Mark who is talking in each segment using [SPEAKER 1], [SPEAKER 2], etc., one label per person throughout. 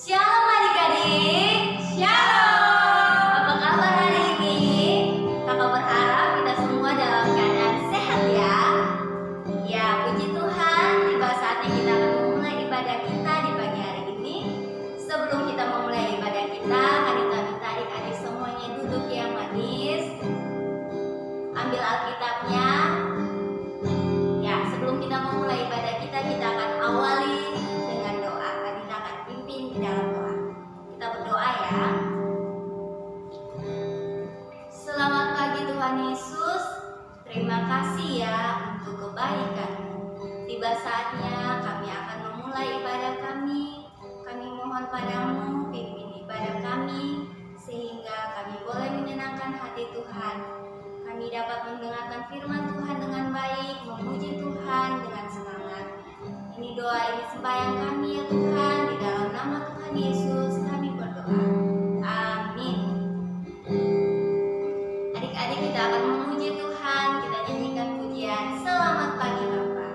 [SPEAKER 1] Shalom adik-adik. Shalom. Apa kabar hari ini? Kakak berharap kita semua dalam keadaan sehat ya. Ya, puji Tuhan, tiba saatnya kita akan memulai ibadah kita di pagi hari ini. Sebelum kita memulai ibadah kita, kita minta adik-adik semuanya duduk yang manis. Ambil Alkitabnya. Ya, sebelum kita memulai ibadah kita akan awali dengan doa. Kita akan pimpin di dalam doa. Kita berdoa ya. Selamat pagi Tuhan Yesus. Terima kasih ya untuk kebaikan-Mu. Tiba saatnya kami akan memulai ibadah kami. Kami mohon padamu pimpin ibadah kami sehingga kami boleh menyenangkan hati Tuhan. Kami dapat mendengarkan firman Tuhan dengan baik, memuji Tuhan dengan semangat. Ini doa, ini sembahyang kami ya Tuhan, di dalam nama Tuhan Yesus kami berdoa. Amin. Adik-adik, kita akan memuji Tuhan, kita nyanyikan pujian Selamat Pagi Bapa.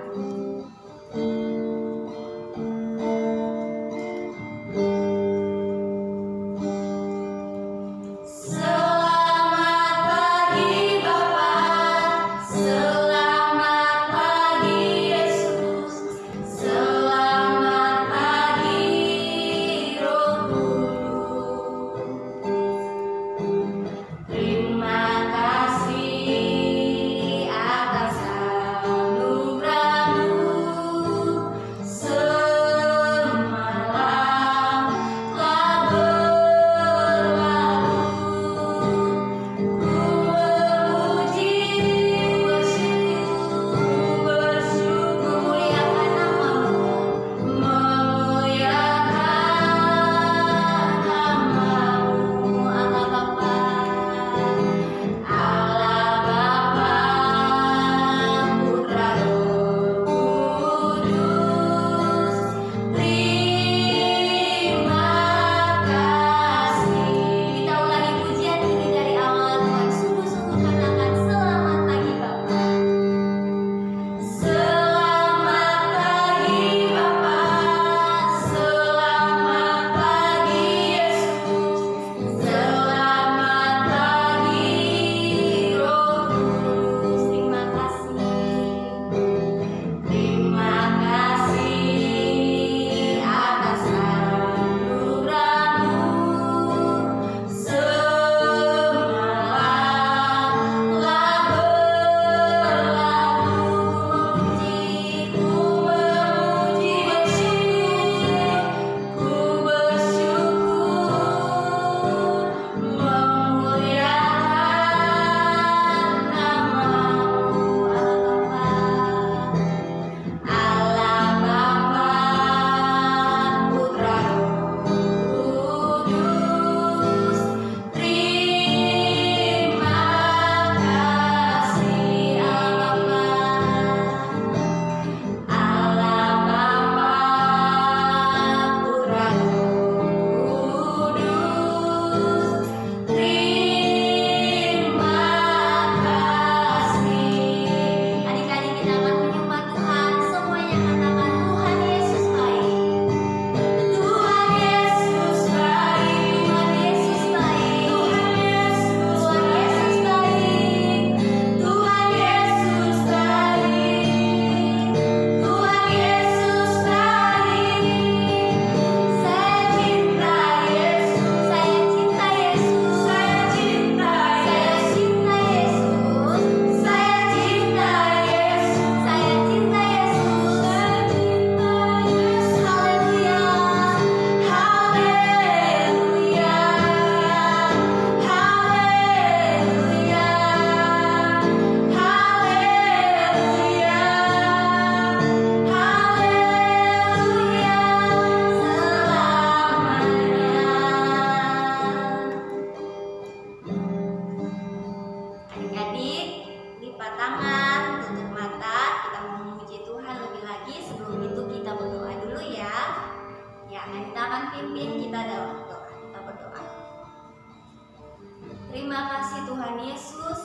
[SPEAKER 1] Terima kasih Tuhan Yesus,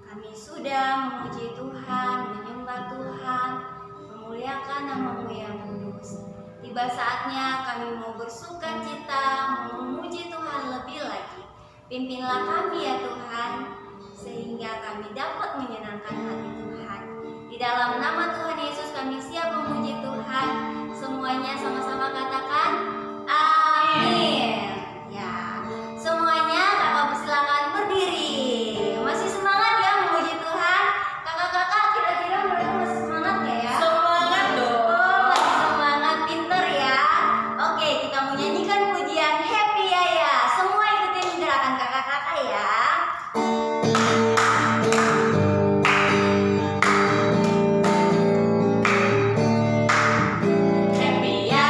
[SPEAKER 1] kami sudah memuji Tuhan, menyembah Tuhan, memuliakan nama-Mu yang kudus. Tiba saatnya kami mau bersuka cita, memuji Tuhan lebih lagi. Pimpinlah kami ya Tuhan, sehingga kami dapat menyenangkan hati Tuhan. Di dalam nama Tuhan Yesus kami siap memuji Tuhan. Semuanya sama-sama katakan amin. Ya, semuanya kakak silakan berdiri. Masih semangat ya memuji Tuhan? Kakak-kakak kira-kira mereka masih semangat gak ya?
[SPEAKER 2] Semangat dong.
[SPEAKER 1] Oh, masih semangat, pinter ya. Oke, kita mau nyanyikan pujian Happy ya. Semua ikutin gerakan kakak-kakak ya. Happy ya,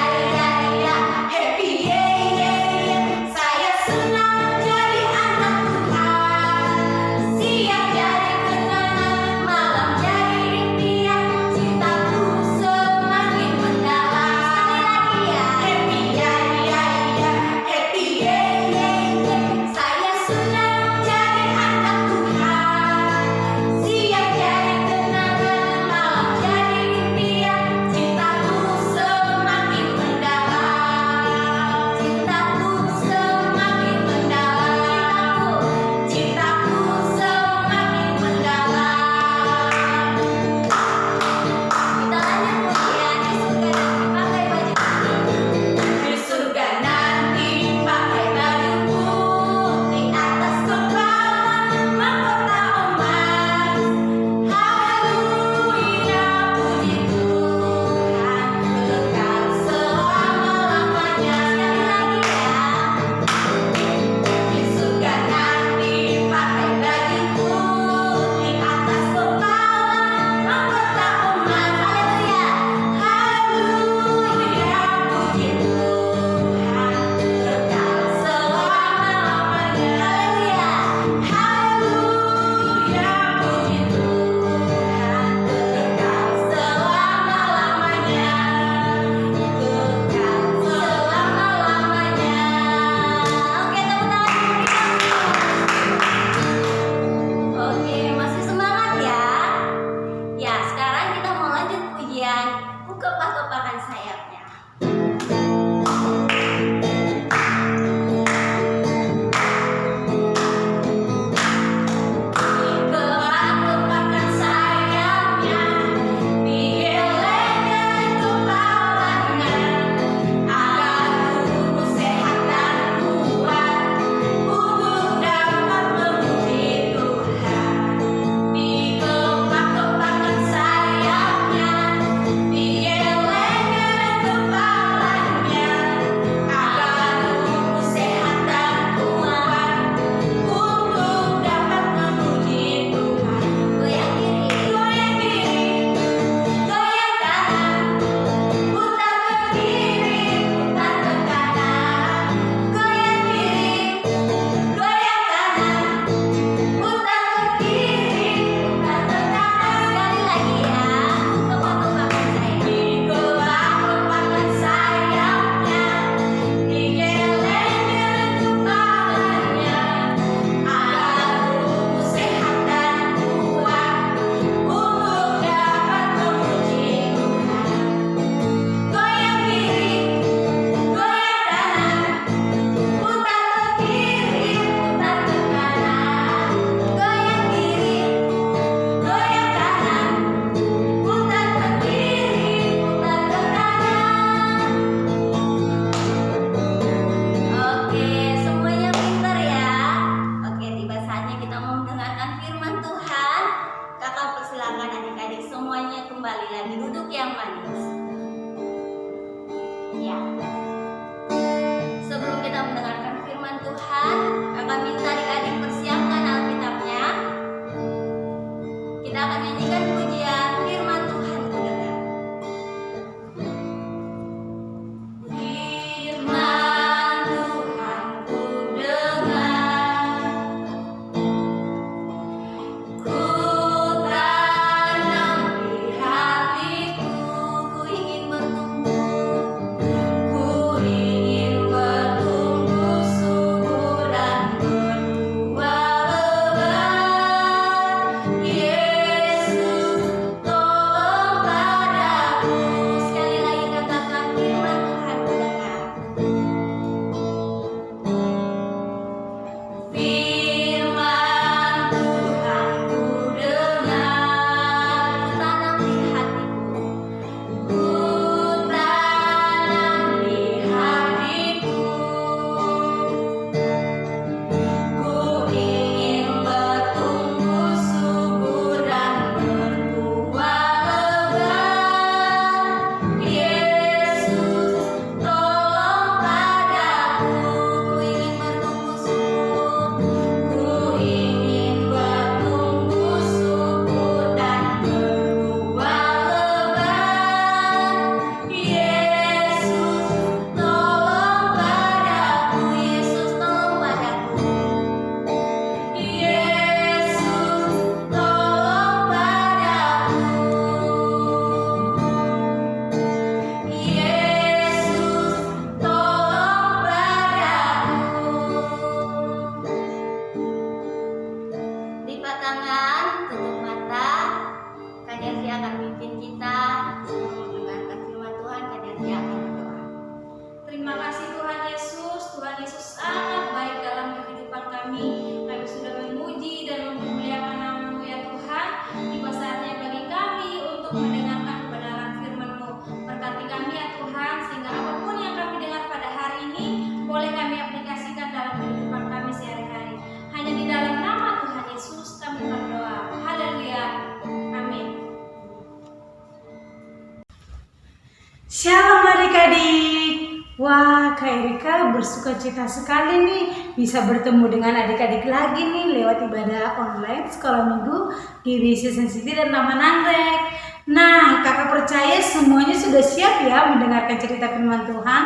[SPEAKER 2] Erika bersuka cita sekali nih bisa bertemu dengan adik-adik lagi nih lewat ibadah online sekolah minggu GBC City dan Taman Anggrek. Nah, kakak percaya semuanya sudah siap ya mendengarkan cerita firman Tuhan.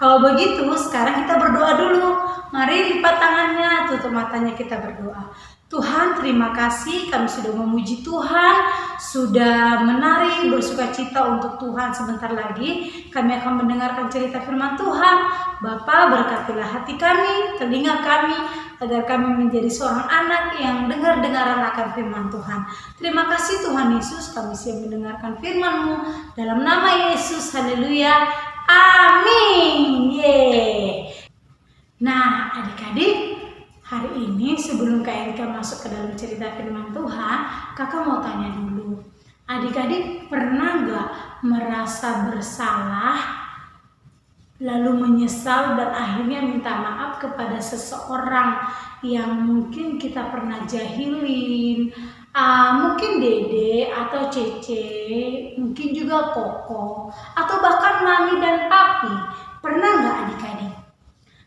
[SPEAKER 2] Kalau begitu, sekarang kita berdoa dulu. Mari lipat tangannya, tutup matanya, kita berdoa. Tuhan, terima kasih kami sudah memuji Tuhan, sudah menari bersuka cita untuk Tuhan. Sebentar lagi kami akan mendengarkan cerita firman Tuhan. Bapa, berkatilah hati kami, telinga kami, agar kami menjadi seorang anak yang dengar-dengaran akan firman Tuhan. Terima kasih Tuhan Yesus, kami siap mendengarkan firman-Mu. Dalam nama Yesus, haleluya, amin. Yeay. Nah, adik-adik, hari ini sebelum Kak Erika masuk ke dalam cerita firman Tuhan, kakak mau tanya dulu. Adik-adik pernah gak merasa bersalah, lalu menyesal dan akhirnya minta maaf kepada seseorang yang mungkin kita pernah jahilin, mungkin Dede atau Cece, mungkin juga Koko, atau bahkan Mami dan Papi. Pernah gak adik-adik?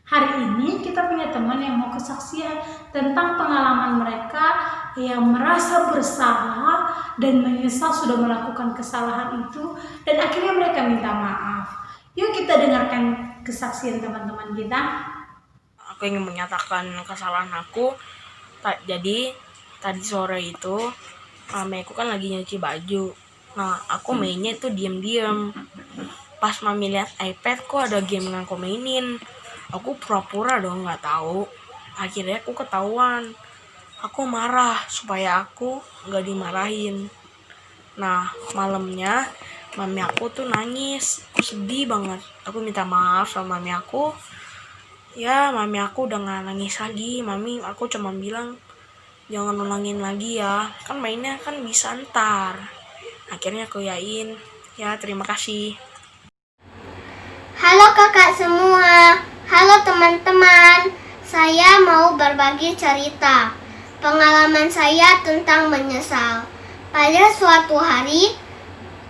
[SPEAKER 2] Hari ini kita punya teman yang mau kesaksian tentang pengalaman mereka yang merasa bersalah dan menyesal sudah melakukan kesalahan itu dan akhirnya mereka minta maaf. Yuk kita dengarkan kesaksian teman-teman kita.
[SPEAKER 3] Aku ingin menyatakan kesalahan aku. Jadi tadi sore itu mami aku kan lagi nyuci baju. Nah aku mainnya itu diam-diam. Pas mami lihat iPad kok ada game yang aku mainin. Aku pura-pura dong nggak tahu. Akhirnya aku ketahuan. Aku marah supaya aku nggak dimarahin. Nah malamnya mami aku tuh nangis. Aku sedih banget. Aku minta maaf sama mami aku. Ya mami aku udah nggak nangis lagi. Mami aku cuma bilang jangan ulangin lagi ya. Kan mainnya kan bisa ntar. Akhirnya aku yain. Ya terima kasih.
[SPEAKER 4] Halo kakak semua. Halo teman-teman, saya mau berbagi cerita pengalaman saya tentang menyesal. Pada suatu hari,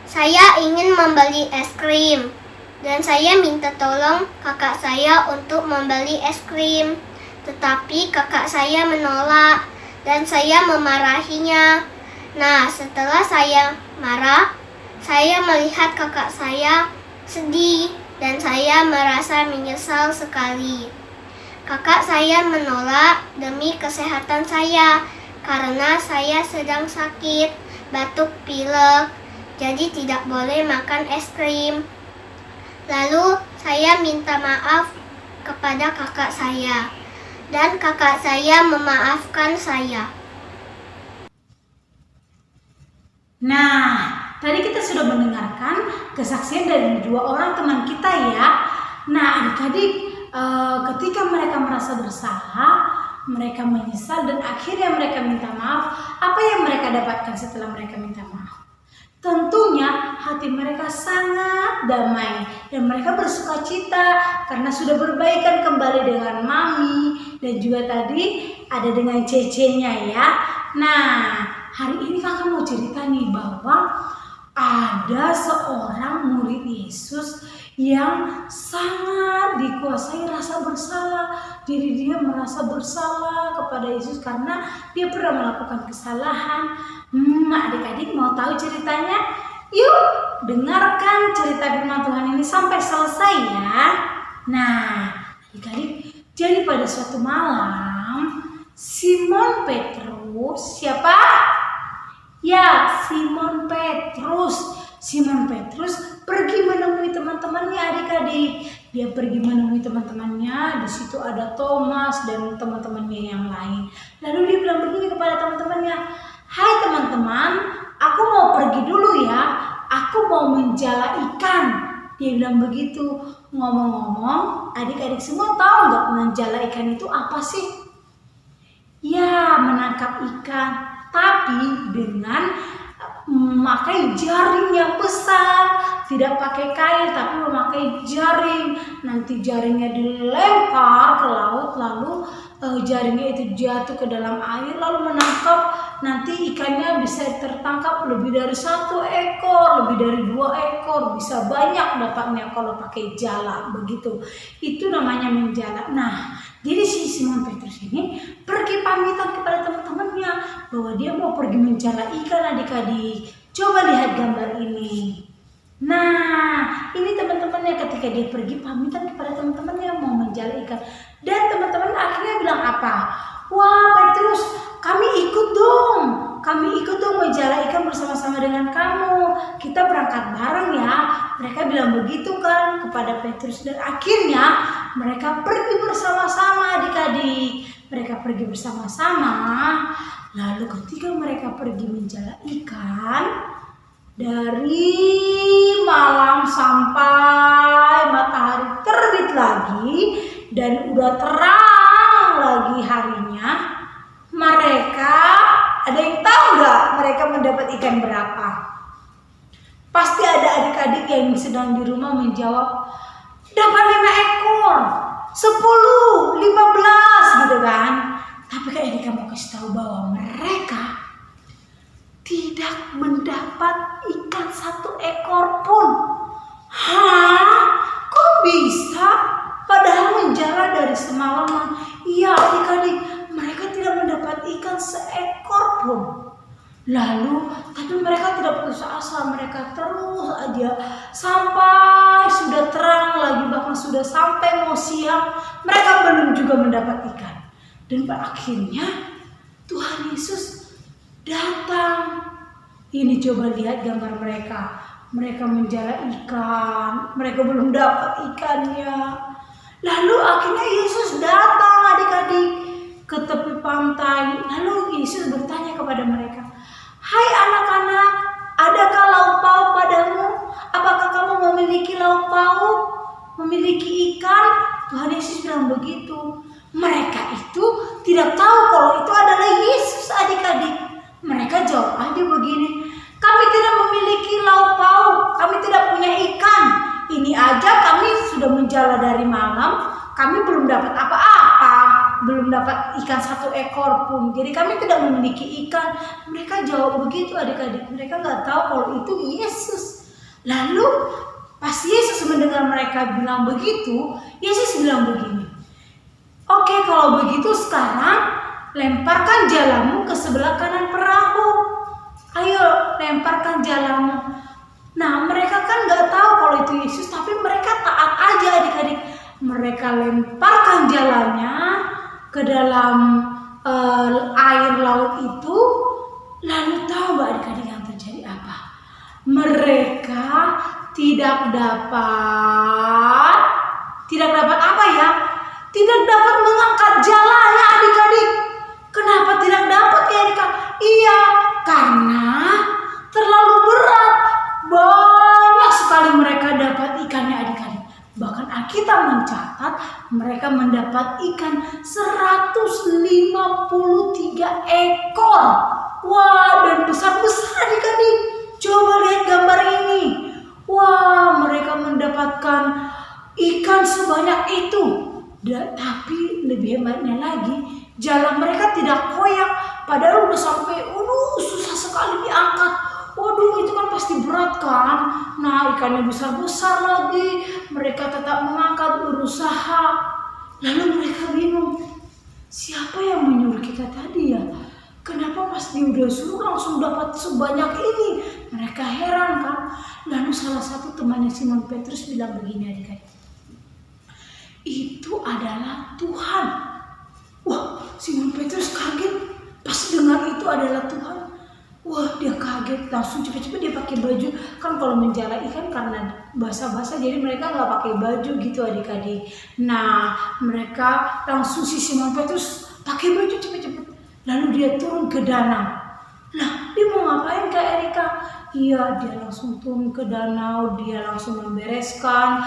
[SPEAKER 4] saya ingin membeli es krim dan saya minta tolong kakak saya untuk membeli es krim. Tetapi kakak saya menolak dan saya memarahinya. Nah, setelah saya marah, saya melihat kakak saya sedih. Dan saya merasa menyesal sekali. Kakak saya menolak demi kesehatan saya karena saya sedang sakit, batuk pilek, jadi tidak boleh makan es krim. Lalu saya minta maaf kepada kakak saya dan kakak saya memaafkan saya.
[SPEAKER 2] Nah, tadi kita sudah mendengarkan kesaksian dari dua orang teman kita ya. Nah, adik-adik, ketika mereka merasa bersalah, mereka menyesal dan akhirnya mereka minta maaf. Apa yang mereka dapatkan setelah mereka minta maaf? Tentunya hati mereka sangat damai dan mereka bersuka cita karena sudah berbaikan kembali dengan Mami dan juga tadi ada dengan Cece-nya ya. Nah, hari ini kakak mau cerita nih bahwa ada seorang murid Yesus yang sangat dikuasai rasa bersalah. Jadi dia merasa bersalah kepada Yesus karena dia pernah melakukan kesalahan. Adik-adik mau tahu ceritanya? Yuk dengarkan cerita firman Tuhan ini sampai selesai ya. Nah adik-adik, jadi pada suatu malam Simon Petrus, siapa? Ya, Simon Petrus. Simon Petrus pergi menemui teman-temannya adik-adik. Dia pergi menemui teman-temannya. Di situ ada Thomas dan teman-temannya yang lain. Lalu dia bilang begini kepada teman-temannya, "Hai teman-teman, aku mau pergi dulu ya. Aku mau menjala ikan." Dia bilang begitu. Ngomong-ngomong, adik-adik semua tahu nggak menjala ikan itu apa sih? Ya, menangkap ikan, tapi dengan memakai jaring yang besar, tidak pakai kail tapi memakai jaring. Nanti jaringnya dilempar ke laut, lalu jaringnya itu jatuh ke dalam air lalu menangkap, nanti ikannya bisa tertangkap lebih dari 1 ekor, lebih dari 2 ekor, bisa banyak dapatnya kalau pakai jala begitu. Itu namanya menjala. Nah, jadi si Simon Petrus ini pergi pamitan kepada teman-temannya bahwa dia mau pergi menjala ikan adik-adik. Coba lihat gambar ini. Nah, ini teman-temannya ketika dia pergi pamitan kepada teman-temannya mau menjala ikan. Dan teman-teman akhirnya bilang apa? Wah Petrus, kami ikut dong menjala ikan bersama-sama dengan kamu. Kita berangkat bareng ya. Mereka bilang begitu kan kepada Petrus. Dan akhirnya mereka pergi bersama-sama adik-adik. Mereka pergi bersama-sama. Lalu ketika mereka pergi menjala ikan, dari malam sampai matahari terbit lagi dan udah terang lagi harinya, mereka, ada yang tahu nggak mereka mendapat ikan berapa? Pasti ada adik-adik yang sedang di rumah menjawab, dapat 5 ekor, 10, 15 gitu kan. Tapi Kak Erika mau kasih tahu bahwa mereka tidak mendapat ikan 1 ekor pun. Hah? Kok bisa? Padahal menjala dari semalaman. Iya adik-adik, mereka tidak mendapat ikan seekor pun. Lalu, tapi mereka tidak putus asa. Mereka terus aja sampai sudah terang lagi, bahkan sudah sampai mau siang, mereka belum juga mendapat ikan. Dan pada akhirnya Tuhan Yesus datang. Ini coba lihat gambar mereka. Mereka menjala ikan. Mereka belum dapat ikannya. Lalu akhirnya Yesus datang adik-adik ke tepi pantai. Lalu Yesus bertanya kepada mereka, hai anak-anak, adakah lauk pauk padamu? Apakah kamu memiliki lauk pauk? Memiliki ikan? Tuhan Yesus bilang begitu. Mereka itu tidak tahu kalau itu adalah Yesus adik-adik. Mereka jawab aja begini, kami tidak memiliki lauk pauk, kami tidak punya ikan. Ini aja kami sudah menjala dari malam, kami belum dapat apa-apa, belum dapat ikan 1 ekor pun. Jadi kami tidak memiliki ikan. Mereka jawab begitu adik-adik. Mereka nggak tahu kalau itu Yesus. Lalu pas Yesus mendengar mereka bilang begitu, Yesus bilang begini, oke, kalau begitu sekarang lemparkan jalamu ke sebelah kanan perahu. Ayo lemparkan jalamu. Nah mereka kan nggak tahu kalau itu Yesus, tapi mereka taat aja adik-adik. Mereka lemparkan jalannya ke dalam air laut itu. Lalu tahu nggak adik-adik yang terjadi apa? Mereka tidak dapat apa ya? Tidak dapat mengangkat jalannya adik-adik. Kenapa tidak dapat ya adik-adik? Iya, karena terlalu berat. Banyak sekali mereka dapat ikannya adik-adik. Bahkan Alkitab mencatat mereka mendapat ikan 153 ekor. Wah, dan besar-besar adik-adik. Coba lihat gambar ini. Wah, mereka mendapatkan ikan sebanyak itu. Tapi lebih hebatnya lagi, jalan mereka tidak koyak. Padahal udah sampai, susah sekali diangkat. Waduh, itu kan pasti berat kan. Nah, ikannya besar-besar lagi. Mereka tetap mengangkat, berusaha. Lalu mereka bingung, siapa yang menyuruh kita tadi ya? Kenapa pas dia udah suruh langsung dapat sebanyak ini? Mereka heran kan. Lalu salah satu temannya Simon Petrus bilang begini adik-adik, itu adalah Tuhan. Wah, Simon Petrus kaget pas dengar itu adalah Tuhan. Wah, dia kaget, langsung cepet-cepet dia pakai baju. Kan kalau menjala ikan karena basah-basah, jadi mereka nggak pakai baju gitu adik-adik. Nah, mereka langsung si Simon Petrus pakai baju cepet-cepet. Lalu dia turun ke danau. Nah, dia mau ngapain Kak Erika? Iya, dia langsung turun ke danau, dia langsung membereskan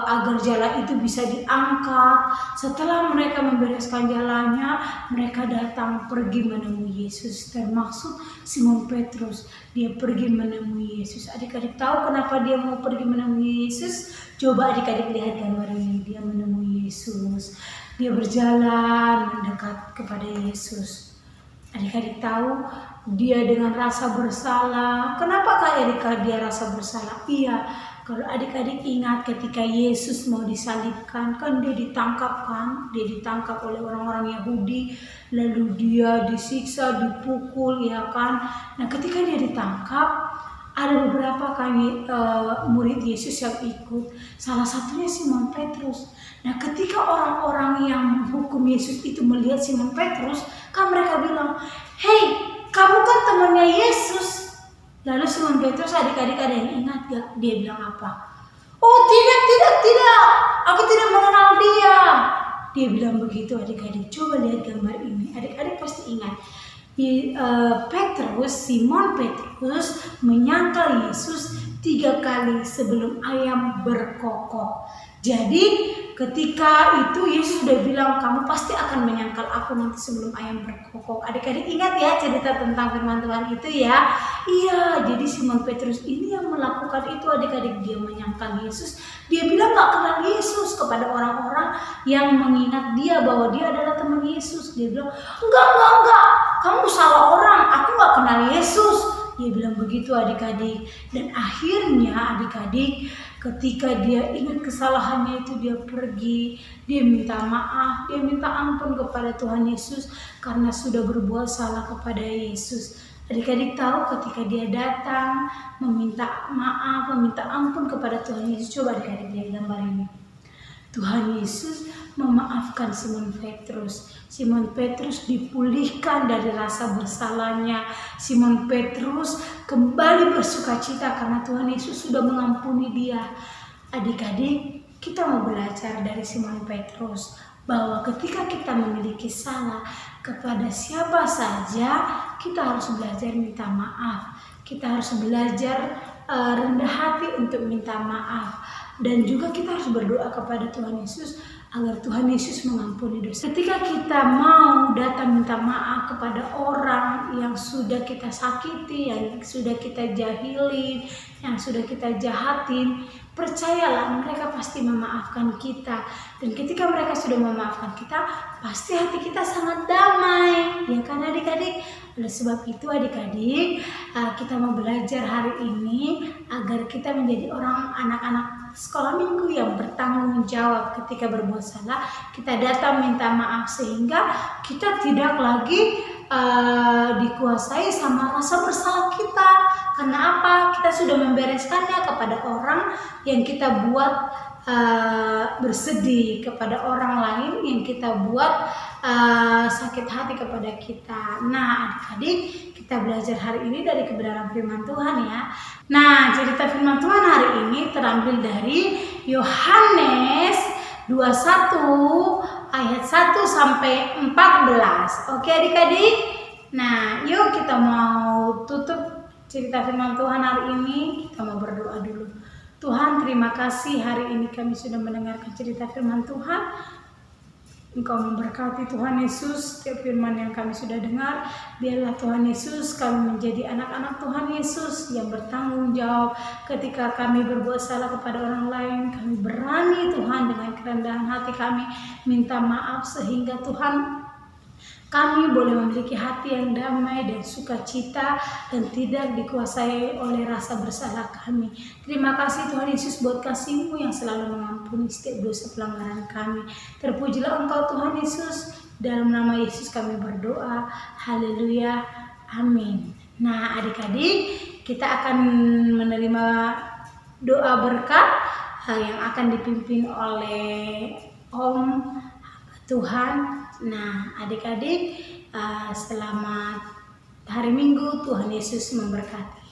[SPEAKER 2] agar jala itu bisa diangkat. Setelah mereka membereskan jalannya, mereka datang pergi menemui Yesus, termasuk Simon Petrus. Dia pergi menemui Yesus. Adik-adik tahu kenapa dia mau pergi menemui Yesus? Coba adik-adik lihat gambar ini, dia menemui Yesus. Dia berjalan mendekat kepada Yesus. Adik-adik tahu dia dengan rasa bersalah. Kenapa Erika dia rasa bersalah? Iya, kalau adik-adik ingat ketika Yesus mau disalibkan, kan dia ditangkap kan? Dia ditangkap oleh orang-orang Yahudi, lalu dia disiksa, dipukul, ya kan? Nah, ketika dia ditangkap, ada beberapa murid Yesus yang ikut. Salah satunya Simon Petrus. Nah, ketika orang-orang yang menghukum Yesus itu melihat Simon Petrus, kan mereka bilang, "Hei, kamu kan temannya Yesus." Lalu Simon Petrus, adik-adik ada yang ingat gak? Dia bilang apa? "Oh tidak, aku tidak mengenal dia." Dia bilang begitu adik-adik. Coba lihat gambar ini, adik-adik pasti ingat. Simon Petrus menyangkal Yesus 3 kali sebelum ayam berkokok. Jadi ketika itu Yesus sudah bilang, kamu pasti akan menyangkal aku nanti sebelum ayam berkokok. Adik-adik ingat ya cerita tentang firman Tuhan itu ya. Iya, jadi Simon Petrus ini yang melakukan itu adik-adik. Dia menyangkal Yesus. Dia bilang gak kenal Yesus kepada orang-orang yang mengingat dia bahwa dia adalah teman Yesus. Dia bilang, enggak, kamu salah orang, aku gak kenal Yesus. Dia bilang begitu adik-adik. Dan akhirnya adik-adik, ketika dia ingat kesalahannya itu, dia pergi, dia minta maaf, dia minta ampun kepada Tuhan Yesus karena sudah berbuat salah kepada Yesus. Adik-adik tahu ketika dia datang meminta maaf, meminta ampun kepada Tuhan Yesus. Coba adik-adik lihat gambar ini. Tuhan Yesus memaafkan Simon Petrus. Simon Petrus dipulihkan dari rasa bersalahnya. Simon Petrus kembali bersukacita karena Tuhan Yesus sudah mengampuni dia. Adik-adik, kita mau belajar dari Simon Petrus bahwa ketika kita memiliki salah kepada siapa saja, kita harus belajar minta maaf. Kita harus belajar rendah hati untuk minta maaf. Dan juga kita harus berdoa kepada Tuhan Yesus agar Tuhan Yesus mengampuni dosa. Ketika kita mau datang minta maaf kepada orang yang sudah kita sakiti, yang sudah kita jahili, yang sudah kita jahatin, percayalah mereka pasti memaafkan kita. Dan ketika mereka sudah memaafkan kita, pasti hati kita sangat damai. Ya kan adik-adik? Oleh sebab itu adik-adik, kita mau belajar hari ini agar kita menjadi anak-anak sekolah minggu yang bertanggung jawab. Ketika berbuat salah, kita datang minta maaf sehingga kita tidak lagi dikuasai sama rasa bersalah kita. Karena apa? Kita sudah membereskannya kepada orang yang kita buat bersedih, kepada orang lain yang kita buat sakit hati kepada kita. Nah adik-adik, kita belajar hari ini dari kebenaran firman Tuhan ya. Nah, cerita firman Tuhan hari ini terambil dari Yohanes 21 ayat 1 sampai 14. Oke adik-adik? Nah, yuk kita mau tutup cerita firman Tuhan hari ini. Kita mau berdoa dulu. Tuhan, terima kasih hari ini kami sudah mendengarkan cerita firman Tuhan. Engkau memberkati Tuhan Yesus setiap firman yang kami sudah dengar. Biarlah Tuhan Yesus kami menjadi anak-anak Tuhan Yesus yang bertanggung jawab ketika kami berbuat salah kepada orang lain. Kami berani Tuhan dengan kerendahan hati kami minta maaf sehingga Tuhan kami boleh memiliki hati yang damai dan sukacita dan tidak dikuasai oleh rasa bersalah kami. Terima kasih Tuhan Yesus buat kasih-Mu yang selalu mengampuni setiap dosa pelanggaran kami. Terpujilah Engkau Tuhan Yesus. Dalam nama Yesus kami berdoa. Haleluya. Amin. Nah adik-adik, kita akan menerima doa berkat yang akan dipimpin oleh Om Tuhan. Nah adik-adik, selamat hari Minggu. Tuhan Yesus memberkati.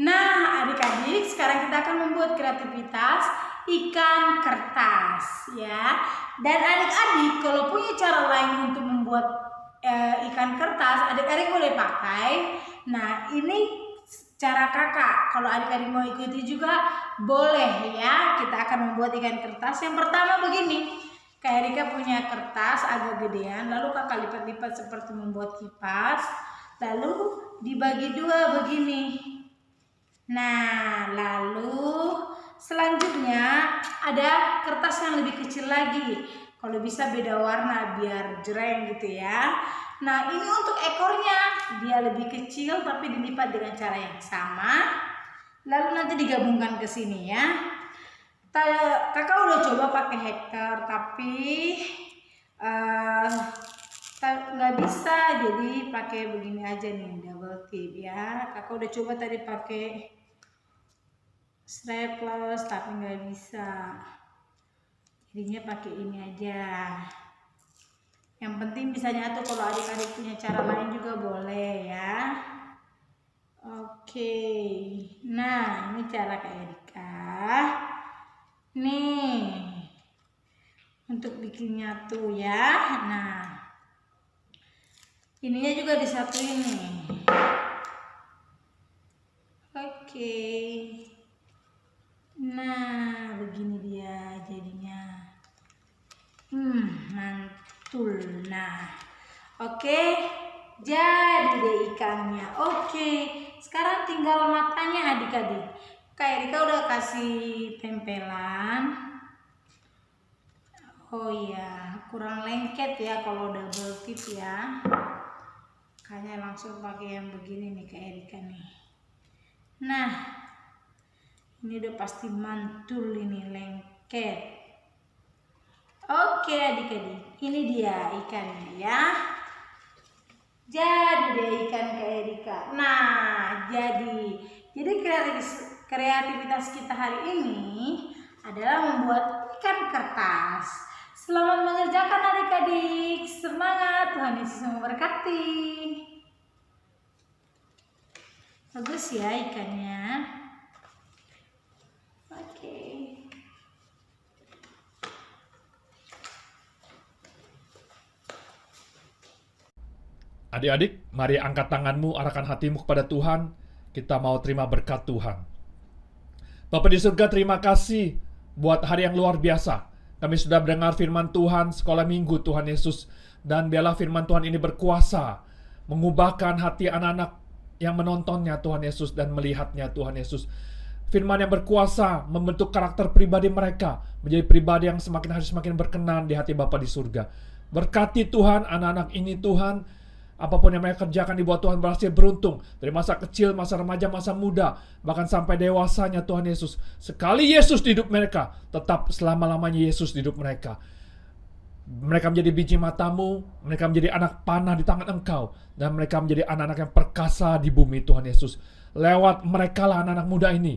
[SPEAKER 2] Nah adik-adik, sekarang kita akan membuat kreativitas ikan kertas ya. Dan adik-adik kalau punya cara lain untuk membuat ikan kertas, adik-adik boleh pakai. Nah ini cara kakak. Kalau adik-adik mau ikuti juga boleh ya. Kita akan membuat ikan kertas. Yang pertama begini, Kak Erika punya kertas agak gedean, lalu kakak lipat-lipat seperti membuat kipas, lalu dibagi dua begini. Nah, lalu selanjutnya ada kertas yang lebih kecil lagi. Kalau bisa beda warna biar jreng gitu ya. Nah, ini untuk ekornya. Dia lebih kecil tapi dilipat dengan cara yang sama. Lalu nanti digabungkan ke sini ya. Kakak udah coba pakai hacker tapi nggak bisa, jadi pakai begini aja nih, double tip ya. Kakak udah coba tadi pakai strapless tapi nggak bisa, jadinya pakai ini aja. Yang penting bisa nyatu. Kalau adik-adik punya cara lain juga boleh ya. Oke, nah ini cara Kak Erika nih untuk bikin nyatu ya. Nah, ininya juga disatuin nih. Oke. Nah, begini dia jadinya. Mantul. Nah, oke. Jadi deh ikannya. Oke. Sekarang tinggal matanya adik-adik. Kak Erika udah kasih tempelan. Oh iya, kurang lengket ya kalau double tip ya. Kayaknya langsung pakai yang begini nih Kak Erika nih. Nah, ini udah pasti mantul ini, lengket. Oke adik-adik, ini dia ikannya ya. Jadi deh ikan Kak Erika. Nah, jadi kreativitas kita hari ini adalah membuat ikan kertas. Selamat mengerjakan adik-adik. Semangat, Tuhan Yesus memberkati. Bagus ya ikannya. Oke.
[SPEAKER 5] Adik-adik, mari angkat tanganmu, arahkan hatimu kepada Tuhan. Kita mau terima berkat Tuhan. Bapa di surga, terima kasih buat hari yang luar biasa. Kami sudah mendengar firman Tuhan sekolah minggu Tuhan Yesus. Dan biarlah firman Tuhan ini berkuasa mengubahkan hati anak-anak yang menontonnya Tuhan Yesus dan melihatnya Tuhan Yesus. Firman yang berkuasa membentuk karakter pribadi mereka menjadi pribadi yang semakin hari semakin berkenan di hati Bapa di surga. Berkati Tuhan anak-anak ini Tuhan. Apapun yang mereka kerjakan di bawah Tuhan berhasil beruntung. Dari masa kecil, masa remaja, masa muda, bahkan sampai dewasanya Tuhan Yesus. Sekali Yesus di hidup mereka, tetap selama-lamanya Yesus di hidup mereka. Mereka menjadi biji matamu, mereka menjadi anak panah di tangan Engkau, dan mereka menjadi anak-anak yang perkasa di bumi Tuhan Yesus. Lewat mereka lah anak-anak muda ini,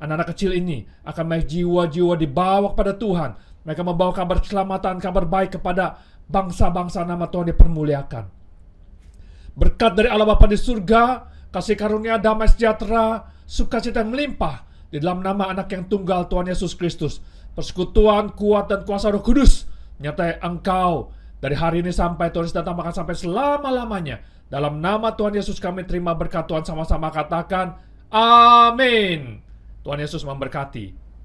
[SPEAKER 5] anak-anak kecil ini akan banyak jiwa-jiwa dibawa kepada Tuhan. Mereka membawa kabar keselamatan, kabar baik kepada bangsa-bangsa, nama Tuhan dipermuliakan. Berkat dari Allah Bapa di surga, kasih karunia, damai sejahtera, sukacita yang melimpah di dalam nama anak yang tunggal Tuhan Yesus Kristus. Persekutuan, kuat dan kuasa Roh Kudus menyertai engkau dari hari ini sampai Tuhan Yesus datang, bahkan sampai selama-lamanya. Dalam nama Tuhan Yesus kami terima berkat Tuhan, sama-sama katakan amin. Tuhan Yesus memberkati.